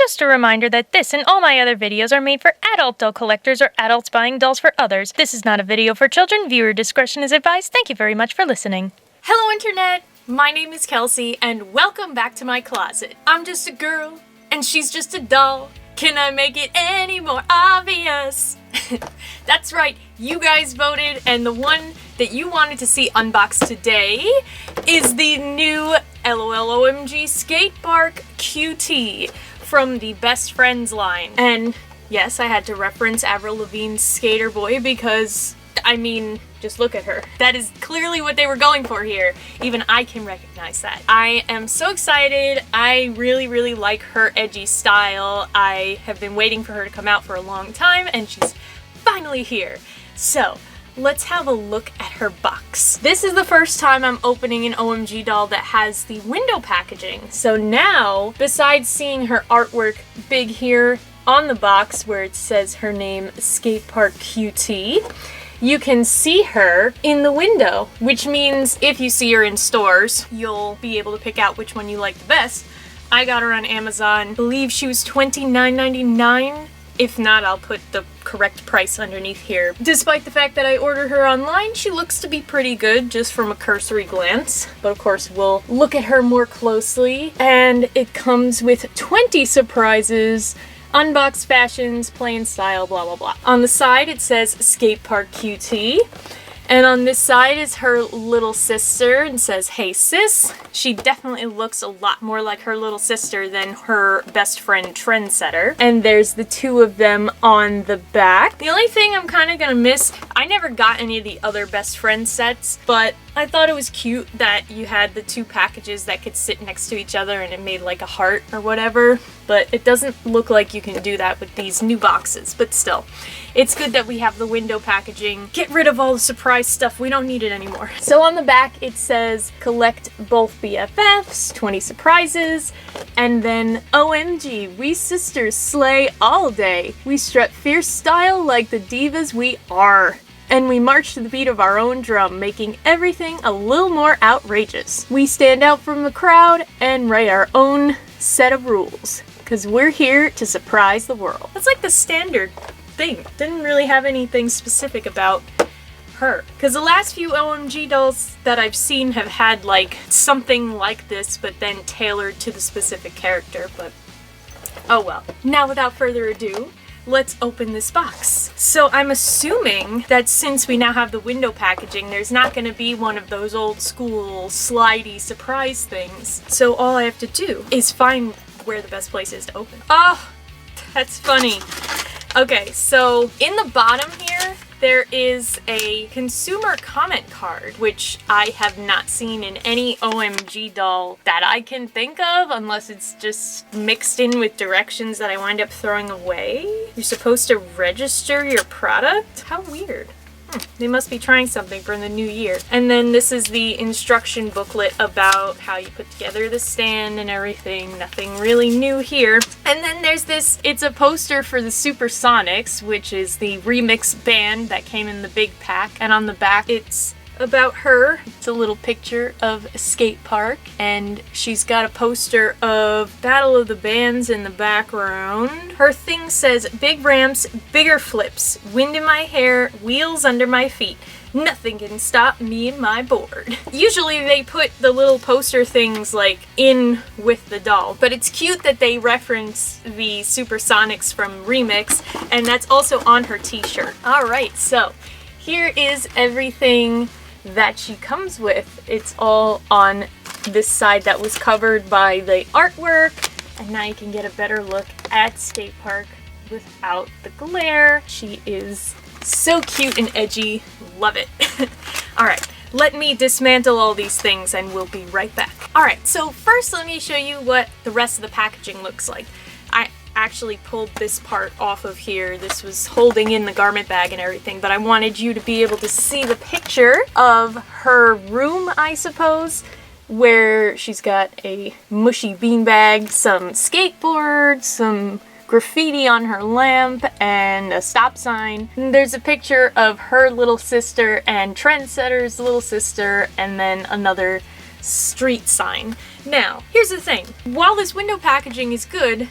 Just a reminder that this and all my other videos are made for adult doll collectors or adults buying dolls for others. This is not a video for children. Viewer discretion is advised. Thank you very much for listening. Hello Internet! My name is Kelsey and welcome back to my closet. I'm just a girl and she's just a doll. Can I make it any more obvious? That's right, you guys voted, and the one that you wanted to see unboxed today is the new LOL OMG Skatepark Q.T. from the Best Friends line. And yes, I had to reference Avril Lavigne's Skater Boy because, I mean, just look at her. That is clearly what they were going for here. Even I can recognize that. I am so excited. I really like her edgy style. I have been waiting for her to come out for a long time, and she's finally here. So, let's have a look at her box. This is the first time I'm opening an OMG doll that has the window packaging. So now, besides seeing her artwork big here on the box where it says her name, Skatepark Q.T, you can see her in the window, which means if you see her in stores, you'll be able to pick out which one you like the best. I got her on Amazon. I believe she was $29.99. If not, I'll put the correct price underneath here. Despite the fact that I ordered her online, she looks to be pretty good just from a cursory glance. But of course, we'll look at her more closely. And it comes with 20 surprises, unboxed fashions, plain style, blah blah blah. On the side it says Skatepark Q.T. And on this side is her little sister and says, "Hey sis." She definitely looks a lot more like her little sister than her best friend Trendsetter. And there's the two of them on the back. The only thing I'm kind of gonna miss, I never got any of the other best friend sets, but I thought it was cute that you had the two packages that could sit next to each other and it made like a heart or whatever. But it doesn't look like you can do that with these new boxes, but still. It's good that we have the window packaging. Get rid of all the surprise stuff, we don't need it anymore. So on the back it says, collect both BFFs, 20 surprises, and then OMG, we sisters slay all day. We strut fierce style like the divas we are. And we march to the beat of our own drum, making everything a little more outrageous. We stand out from the crowd and write our own set of rules, because we're here to surprise the world. That's like the standard thing. Didn't really have anything specific about her. Because the last few OMG dolls that I've seen have had like something like this, but then tailored to the specific character, but oh well. Now without further ado, let's open this box. So I'm assuming that since we now have the window packaging, there's not going to be one of those old school slidey surprise things. So all I have to do is find where the best place is to open. Oh, that's funny. Okay, so in the bottom here, there is a consumer comment card, which I have not seen in any OMG doll that I can think of, unless it's just mixed in with directions that I wind up throwing away. You're supposed to register your product? How weird. They must be trying something for the new year. And then this is the instruction booklet about how you put together the stand and everything. Nothing really new here. And then there's this, it's a poster for the Supersonics, which is the remix band that came in the big pack. And on the back, it's about her. It's a little picture of a skate park, and she's got a poster of Battle of the Bands in the background. Her thing says, big ramps, bigger flips, wind in my hair, wheels under my feet. Nothing can stop me and my board. Usually they put the little poster things like in with the doll, but it's cute that they reference the Supersonics from Remix, and that's also on her t-shirt. Alright, so here is everything that she comes with. It's all on this side that was covered by the artwork, and now you can get a better look at Skatepark without the glare. She is so cute and edgy. Love it. Alright, let me dismantle all these things and we'll be right back. Alright, so first let me show you what the rest of the packaging looks like. I actually pulled this part off of here. This was holding in the garment bag and everything, but I wanted you to be able to see the picture of her room, I suppose, where she's got a mushy beanbag, some skateboards, some graffiti on her lamp, and a stop sign. And there's a picture of her little sister and Trendsetter's little sister, and then another street sign. Now, here's the thing. While this window packaging is good,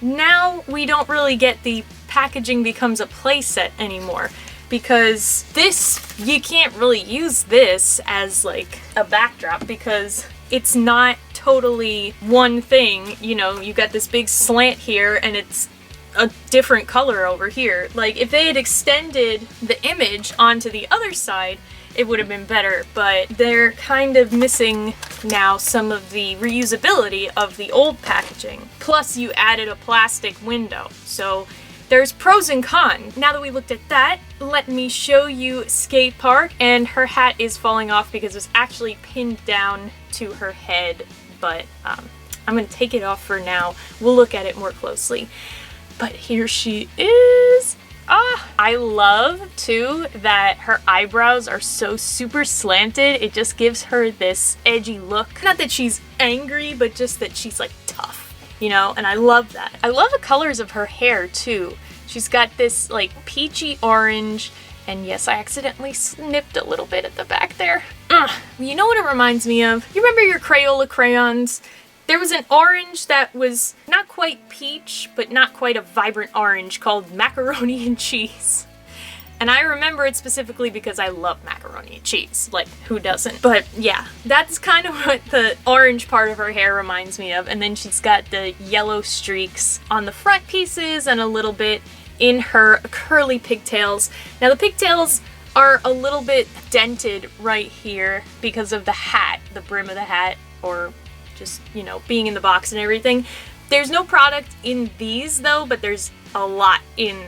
now we don't really get the packaging becomes a playset anymore, because this, you can't really use this as like a backdrop because it's not totally one thing. You know, you got this big slant here and it's a different color over here. Like if they had extended the image onto the other side, it would have been better, but they're kind of missing now some of the reusability of the old packaging. Plus you added a plastic window, so there's pros and cons. Now that we looked at that, let me show you Skatepark, and her hat is falling off because it's actually pinned down to her head, but I'm gonna take it off for now. We'll look at it more closely. But here she is. I love too that her eyebrows are so super slanted. It just gives her this edgy look. Not that she's angry, but just that she's like tough, you know, and I love that. I love the colors of her hair too. She's got this like peachy orange, and yes, I accidentally snipped a little bit at the back there. You know what it reminds me of? You remember your Crayola crayons? There was an orange that was not quite peach, but not quite a vibrant orange, called macaroni and cheese. And I remember it specifically because I love macaroni and cheese. Like, who doesn't? But yeah, that's kind of what the orange part of her hair reminds me of. And then she's got the yellow streaks on the front pieces and a little bit in her curly pigtails. Now the pigtails are a little bit dented right here because of the hat, the brim of the hat, or just, you know, being in the box and everything. There's no product in these though, but there's a lot in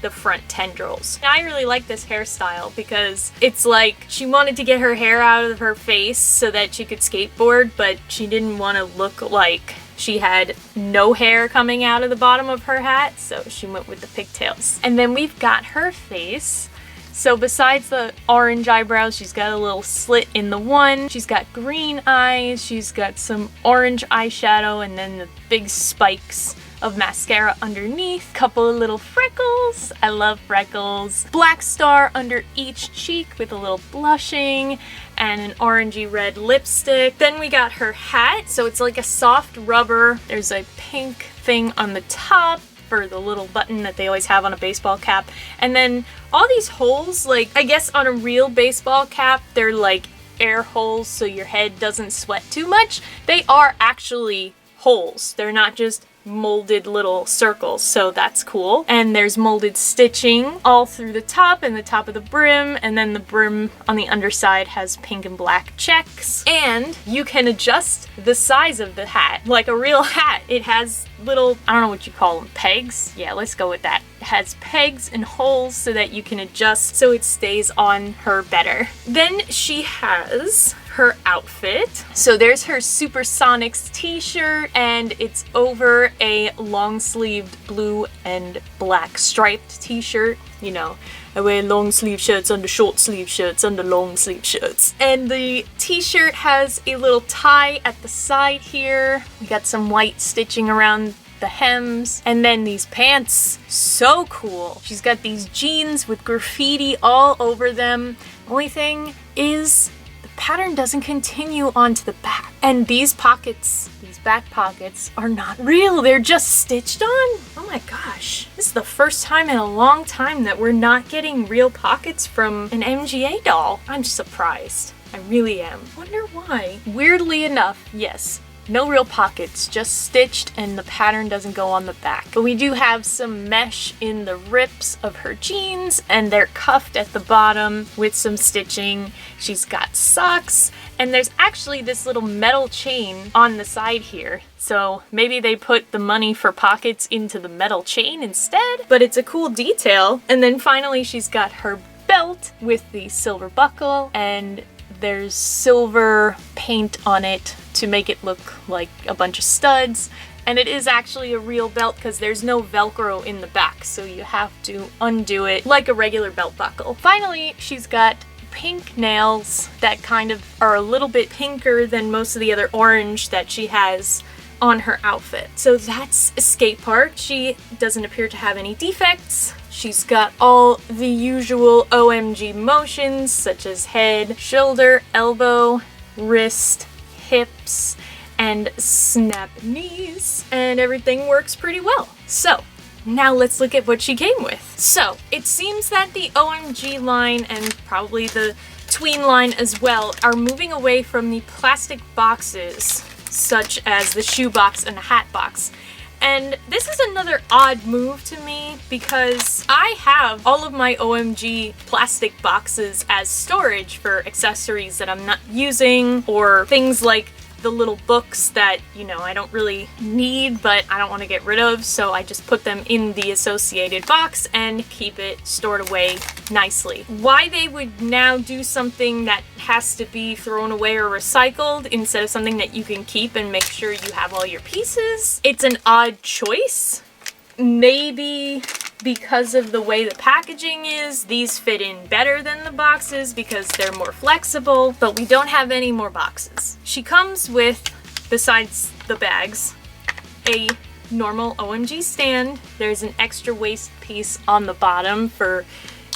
the front tendrils. And I really like this hairstyle because it's like she wanted to get her hair out of her face so that she could skateboard, but she didn't want to look like she had no hair coming out of the bottom of her hat, so she went with the pigtails. And then we've got her face. So besides the orange eyebrows, she's got a little slit in the one, she's got green eyes, she's got some orange eyeshadow, and then the big spikes of mascara underneath, couple of little freckles, I love freckles, black star under each cheek with a little blushing, and an orangey red lipstick. Then we got her hat, so it's like a soft rubber, there's a pink thing on the top for the little button that they always have on a baseball cap. And then all these holes, like I guess on a real baseball cap, they're like air holes so your head doesn't sweat too much. They are actually holes. They're not just molded little circles, so that's cool. And there's molded stitching all through the top and the top of the brim, and then the brim on the underside has pink and black checks. And you can adjust the size of the hat like a real hat. It has little, I don't know what you call them, pegs? Yeah, let's go with that. It has pegs and holes so that you can adjust so it stays on her better. Then she has her outfit. So there's her Supersonics t-shirt, and it's over a long-sleeved blue and black striped t-shirt. You know, I wear long sleeve shirts under short sleeve shirts under long sleeve shirts. And the t-shirt has a little tie at the side here. We got some white stitching around the hems, and then these pants, so cool. She's got these jeans with graffiti all over them. Only thing is, pattern doesn't continue onto the back. And these pockets, these back pockets, are not real. They're just stitched on. Oh my gosh. This is the first time in a long time that we're not getting real pockets from an MGA doll. I'm surprised. I really am. Wonder why. Weirdly enough, yes, no real pockets, just stitched, and the pattern doesn't go on the back. But we do have some mesh in the rips of her jeans, and they're cuffed at the bottom with some stitching. She's got socks, and there's actually this little metal chain on the side here. So maybe they put the money for pockets into the metal chain instead, but it's a cool detail. And then finally she's got her belt with the silver buckle, and there's silver paint on it to make it look like a bunch of studs. And it is actually a real belt because there's no Velcro in the back, so you have to undo it like a regular belt buckle. Finally, she's got pink nails that kind of are a little bit pinker than most of the other orange that she has on her outfit. So that's Skatepark. She doesn't appear to have any defects. She's got all the usual OMG motions such as head, shoulder, elbow, wrist, hips, and snap knees, and everything works pretty well. So now let's look at what she came with. So it seems that the OMG line and probably the tween line as well are moving away from the plastic boxes such as the shoe box and the hat box. And this is another odd move to me because I have all of my OMG plastic boxes as storage for accessories that I'm not using, or things like the little books that, you know, I don't really need but I don't want to get rid of, so I just put them in the associated box and keep it stored away nicely. Why they would now do something that has to be thrown away or recycled instead of something that you can keep and make sure you have all your pieces, it's an odd choice. Maybe because of the way the packaging is, these fit in better than the boxes because they're more flexible, but we don't have any more boxes. She comes with, besides the bags, a normal OMG stand. There's an extra waist piece on the bottom for,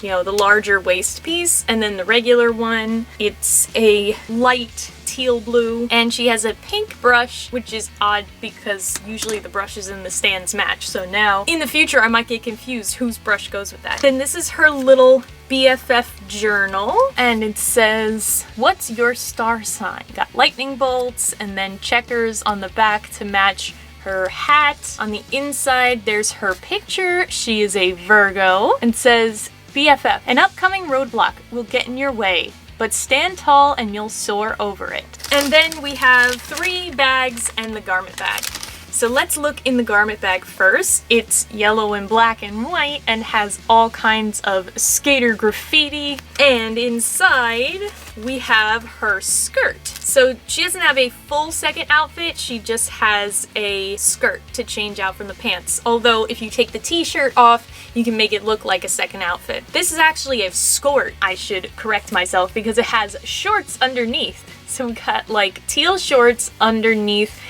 you know, the larger waist piece, and then the regular one, it's a light teal blue, and she has a pink brush, which is odd because usually the brushes in the stands match, so now in the future I might get confused whose brush goes with that. Then this is her little BFF journal, and it says, "What's your star sign?" Got lightning bolts and then checkers on the back to match her hat. On the inside there's her picture. She is a Virgo, and says, "BFF, an upcoming roadblock will get in your way, but stand tall and you'll soar over it." And then we have 3 bags and the garment bag. So let's look in the garment bag first. It's yellow and black and white and has all kinds of skater graffiti. And inside we have her skirt. So she doesn't have a full second outfit, she just has a skirt to change out from the pants. Although if you take the t-shirt off, you can make it look like a second outfit. This is actually a skirt, I should correct myself, because it has shorts underneath. So we got like teal shorts underneath,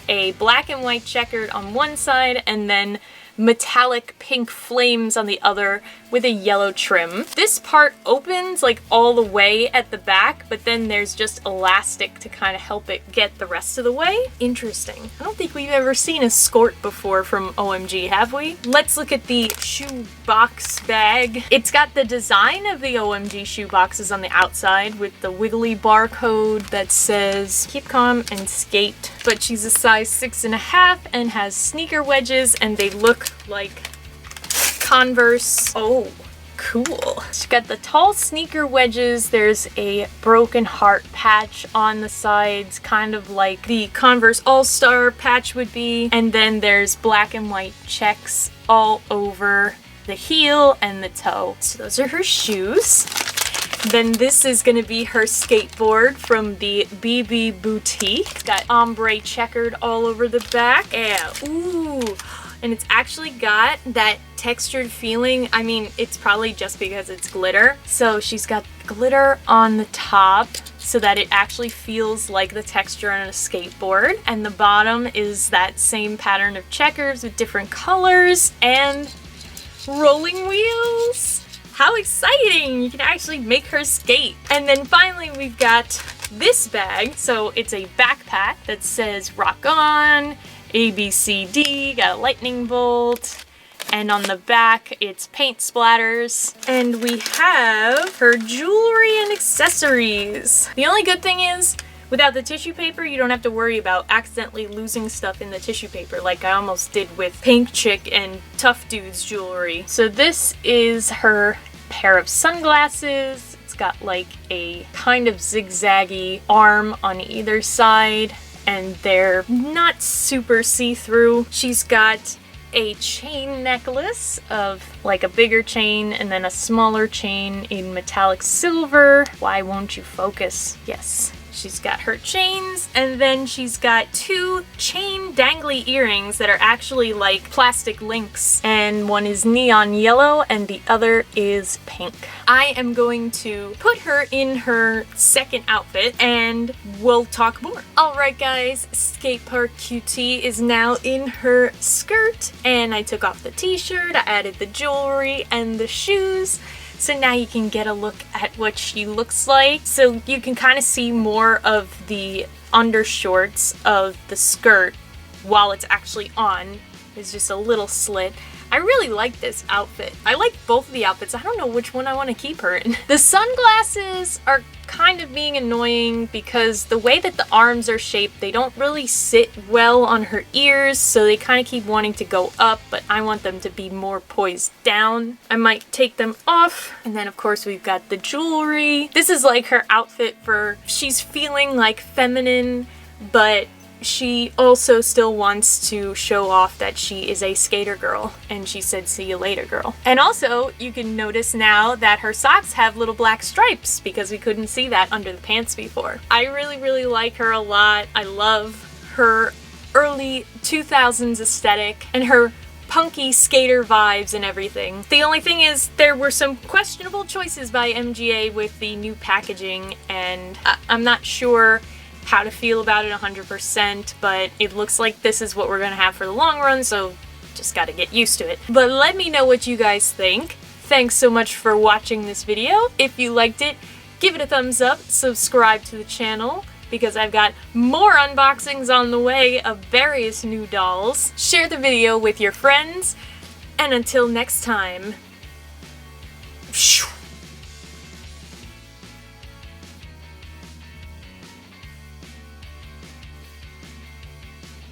a black and white checkered on one side, and then metallic pink flames on the other with a yellow trim. This part opens like all the way at the back, but then there's just elastic to kind of help it get the rest of the way. Interesting. I don't think we've ever seen a skirt before from OMG, have we? Let's look at the shoe box bag. It's got the design of the OMG shoe boxes on the outside with the wiggly barcode that says keep calm and skate. But she's a size 6.5 and has sneaker wedges, and they look like Converse. Oh, cool. She's got the tall sneaker wedges. There's a broken heart patch on the sides, kind of like the Converse All-Star patch would be. And then there's black and white checks all over the heel and the toe. So those are her shoes. Then this is going to be her skateboard from the BB Boutique. It's got ombre checkered all over the back. Yeah, ooh. And it's actually got that textured feeling. I mean, it's probably just because it's glitter. So she's got glitter on the top so that it actually feels like the texture on a skateboard. And the bottom is that same pattern of checkers with different colors and rolling wheels. How exciting! You can actually make her skate. And then finally we've got this bag. So it's a backpack that says rock on, ABCD, got a lightning bolt, and on the back it's paint splatters. And we have her jewelry and accessories. The only good thing is, without the tissue paper, you don't have to worry about accidentally losing stuff in the tissue paper like I almost did with Pink Chick and Tough Dude's jewelry. So this is her pair of sunglasses. It's got like a kind of zigzaggy arm on either side, and they're not super see-through. She's got a chain necklace of like a bigger chain and then a smaller chain in metallic silver. Why won't you focus? Yes. She's got her chains, and then she's got 2 chain dangly earrings that are actually like plastic links, and one is neon yellow and the other is pink. I am going to put her in her second outfit and we'll talk more. Alright guys, Skatepark Q.T is now in her skirt, and I took off the t-shirt, I added the jewelry and the shoes. So now you can get a look at what she looks like. So you can kind of see more of the undershorts of the skirt while it's actually on is just a little slit. I really like this outfit. I like both of the outfits. I don't know which one I want to keep her in. The sunglasses are kind of being annoying because the way that the arms are shaped, they don't really sit well on her ears, so they kind of keep wanting to go up, but I want them to be more poised down. I might take them off. And then of course we've got the jewelry. This is like her outfit for, she's feeling like feminine, but she also still wants to show off that she is a skater girl, and she said, "See you later, girl." And also, you can notice now that her socks have little black stripes because we couldn't see that under the pants before. I really, really like her a lot. I love her early 2000s aesthetic and her punky skater vibes and everything. The only thing is there were some questionable choices by MGA with the new packaging, and I'm not sure how to feel about it 100%, but it looks like this is what we're gonna have for the long run, so just gotta get used to it. But let me know what you guys think. Thanks so much for watching this video. If you liked it, give it a thumbs up, subscribe to the channel, because I've got more unboxings on the way of various new dolls. Share the video with your friends, and until next time,